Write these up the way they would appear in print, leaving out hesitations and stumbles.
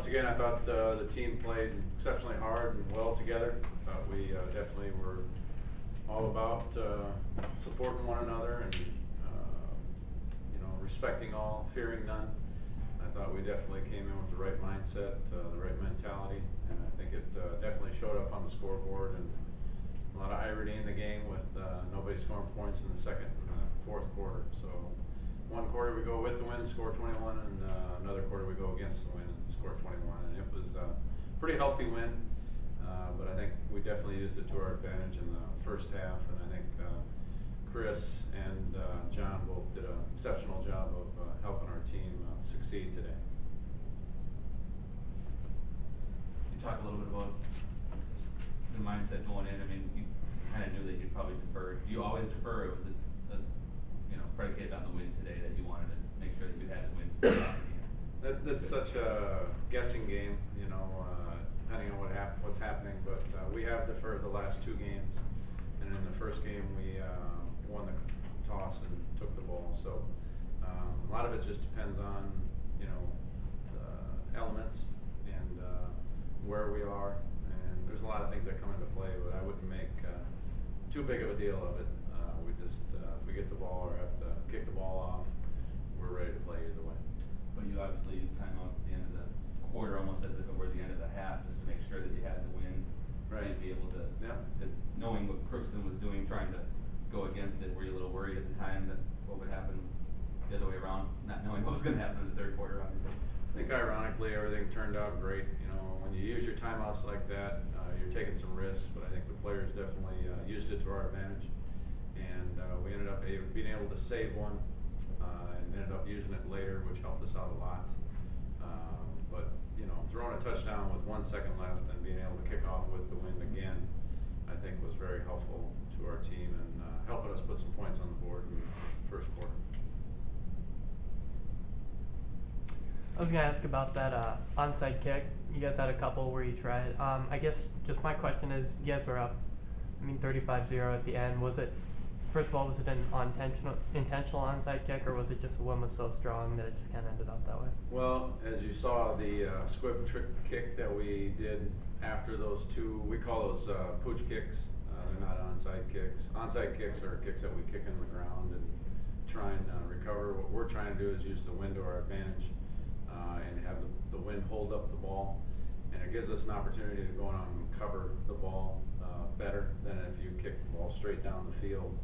once again, I thought the team played exceptionally hard and well together. We definitely were all about supporting one another and respecting all, fearing none. I thought we definitely came in with the right mindset, the right mentality, and I think it definitely showed up on the scoreboard, and a lot of irony in the game with nobody scoring points in the second and fourth quarter. So one quarter we go with the win, score 21, and another quarter we go against the win and score 21, and it was a pretty healthy win, but I think we definitely used it to our advantage in the first half, and I think Chris and Jon both did an exceptional job of helping our team succeed today. You talk a little bit about the mindset going in. I mean, you kind of knew that you'd probably defer. Do you always defer, or was it predicated on the win today that you wanted to make sure that you had the win to start off the game? That's such a guessing game, depending on what's happening. But we have deferred the last two games, and in the first game we won the toss and took the ball. So a lot of it just depends on the elements and where we are. And there's a lot of things that come into play, but I wouldn't make too big of a deal of it. We just if we get the ball or have to kick the ball off, we're ready to play either way. But you obviously used timeouts at the end of the quarter, almost as if it were the end of the half, just to make sure that you had the win. Right. So you'd be able to, knowing what Crookston was doing, trying to go against it, were you a little worried at the time that what would happen the other way around, not knowing what was going to happen in the third quarter, obviously? I think ironically everything turned out great. When you use your timeouts like that, you're taking some risks, but I think the players definitely used it to our advantage. And we ended up being able to save one and ended up using it later, which helped us out a lot. But throwing a touchdown with 1 second left and being able to kick off with the win again, I think was very helpful to our team and helping us put some points on the board in the first quarter. I was going to ask about that onside kick. You guys had a couple where you tried. I guess just my question is, you guys were up, 35-0 at the end. Was it, first of all, was it an intentional onside kick, or was it just the wind was so strong that it just kind of ended up that way? Well, as you saw, the squib trick kick that we did after those two, we call those pooch kicks. They're not onside kicks. Onside kicks are kicks that we kick in the ground and try and recover. What we're trying to do is use the wind to our advantage and have the wind hold up the ball. And it gives us an opportunity to go on and cover the ball better than if you kick the ball straight down the field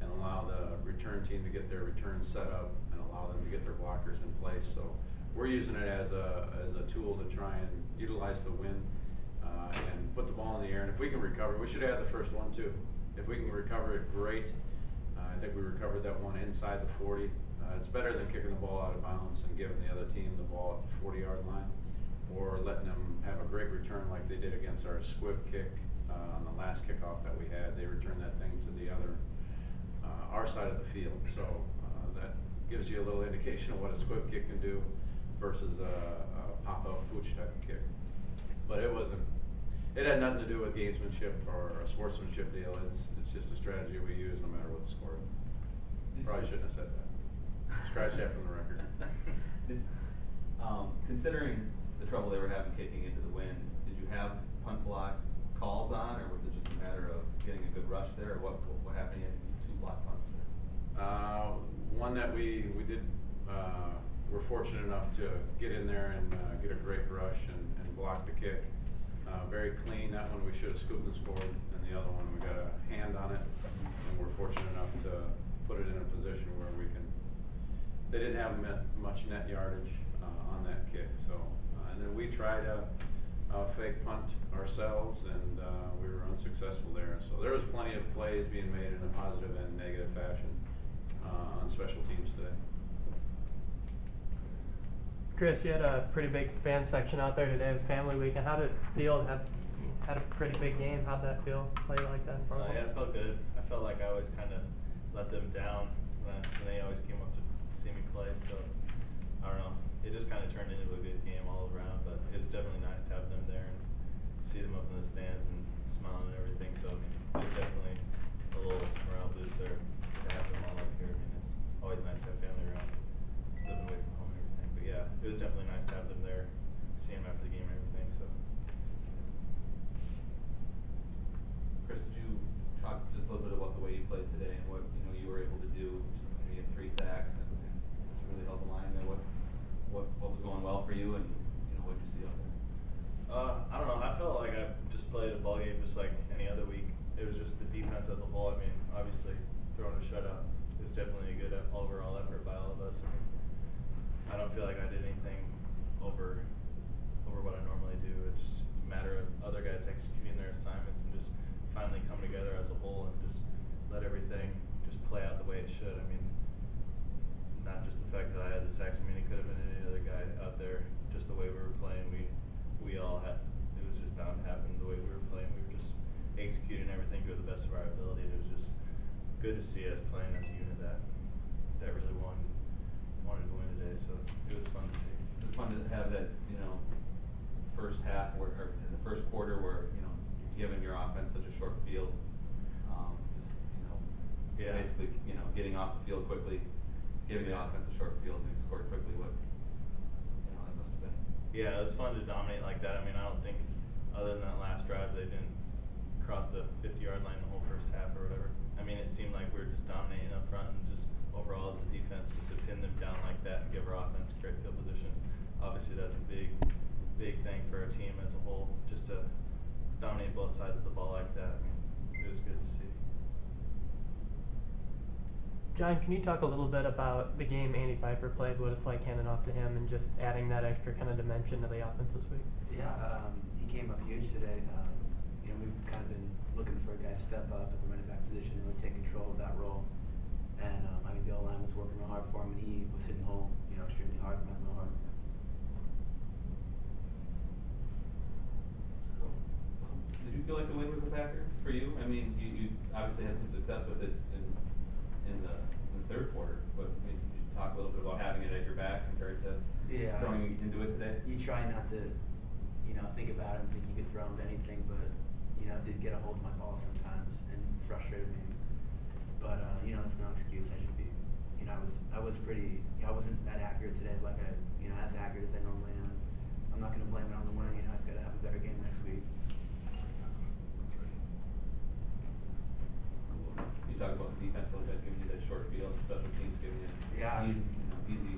and allow the return team to get their returns set up and allow them to get their blockers in place. So we're using it as a tool to try and utilize the wind and put the ball in the air. And if we can recover, we should add the first one too. If we can recover it, great. I think we recovered that one inside the 40. It's better than kicking the ball out of bounds and giving the other team the ball at the 40-yard line, or letting them have a great return like they did against our squib kick on the last kickoff that we had. They returned that thing to the other, our side of the field. So that gives you a little indication of what a squib kick can do versus a pop-up pooch type of kick. But it had nothing to do with gamesmanship or a sportsmanship deal. It's just a strategy we use no matter what the score is. Probably shouldn't have said that. Scratch that from the record. Considering the trouble they were having kicking into the wind, did you have punt block calls on, or was it just a matter of getting a good rush there, or what happened? You had 2 block punts there. One that we did, we're fortunate enough to get in there and get a great rush and block the kick. Very clean. That one we should have scooped and scored, and the other one we got a hand on it, and we're fortunate enough to put it in a position where we can. They didn't have much net yardage on that kick, so and then we tried a fake punt ourselves, and we were unsuccessful there. So there was plenty of plays being made in a positive and negative fashion on special teams today. Chris, you had a pretty big fan section out there today with Family Weekend. How did it feel to have had a pretty big game? How'd that feel, play like that in front of them? Yeah, it felt good. I felt like I always kind of let them down when they always came up to see me play. So, I don't know. It just kind of turned into a good game all around. But it was definitely nice to have them there and see them up in the stands and smiling and everything. So, it was definitely a little morale booster to have them all up here. I mean, it's always nice to have family around, living away from home and everything. But yeah, it was definitely nice to have them there, seeing him after the game and everything. So. Chris, did you talk just a little bit about the way you played today and what you were able to do? You had 3 sacks and really held the line there. What was going well for you, and what did you see out there? I don't know. I felt like I just played a ball game just like any other week. It was just the defense as a whole. I mean, obviously throwing a shutout is definitely a good overall effort by all of us. I mean, I don't feel like I did anything over what I normally do. It's just a matter of other guys executing their assignments and just finally come together as a whole and just let everything just play out the way it should. I mean, not just the fact that I had the sacks. I mean, it could have been any other guy out there. Just the way we were playing, we all had. It was just bound to happen the way we were playing. We were just executing everything to the best of our ability. It was just good to see us playing as a unit that really wanted to win today. So it was fun to see. It was fun to have that first half or in the first quarter where you're giving your offense such a short field. Yeah. Basically getting off the field quickly, giving the offense a short field and they scored quickly. What that must have been. Yeah, it was fun to dominate like that. I mean, I don't think other than that last drive they didn't cross the 50-yard line the whole first half or whatever. I mean, it seemed like we were just dominating up front and just overall as a defense, just to pin them down like that and give our offense great field position. Obviously, that's a big thing for our team as a whole, just to dominate both sides of the ball like that. I mean, it was good to see. John, can you talk a little bit about the game Andy Pfeiffer played, what it's like handing off to him and just adding that extra kind of dimension to the offense this week? Yeah, he came up huge today. We've kind of been looking for a guy to step up at the running back position and really take control of that role. And I think the O-line was working real hard for him, and he was hitting home, extremely hard, and real hard. Did you feel like the win was a factor for you? I mean, you obviously had some success with it in the third quarter, but you talk a little bit about having it at your back compared to throwing into it today. You try not to, think about it and think you could throw him to anything, but it did get a hold of my ball sometimes and frustrated me. But it's no excuse. I should be, I was pretty. I wasn't that accurate today, like as accurate as I normally am. I'm not going to blame it on the win. I just got to have a better game next week. You talk about the defense a little bit, giving you that short field, special teams giving you easy.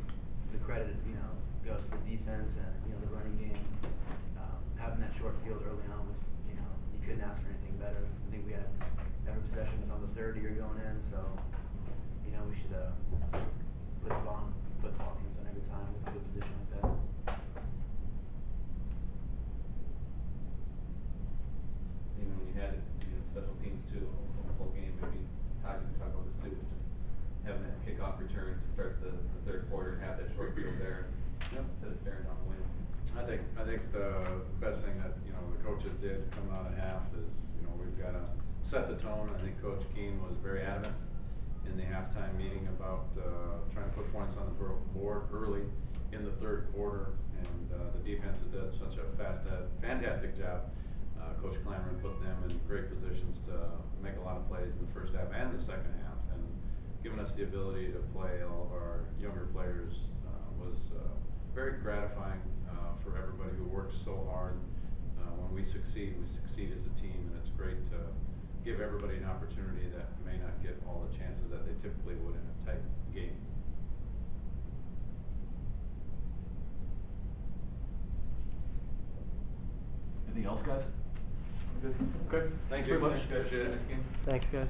The credit, goes to the defense and the running game. Having that short field early on was, you couldn't ask for anything better. I think we had every possession was on the 30 you're going in, so we should put the ball hands on every time with a good position like that. Even when you had special teams too, the whole game, maybe Todd, you can talk about this too, but just having that kickoff return to start the third quarter and have that short field there instead of staring down the wing. I think the best thing that the coaches did coming out of half is we've got to set the tone. I think Coach Keene was very adamant in the halftime meeting about trying to put points on the board early in the third quarter, and the defense did such a fantastic job. Coach Clammer put them in great positions to make a lot of plays in the first half and the second half, and giving us the ability to play all of our younger players was very gratifying for everybody who works so hard. When we succeed as a team, and it's great to give everybody an opportunity that may not get all the chances that they typically would in a tight game. Anything else, guys? Good. Okay. Thank you. Very much. Appreciate it. Thanks, guys.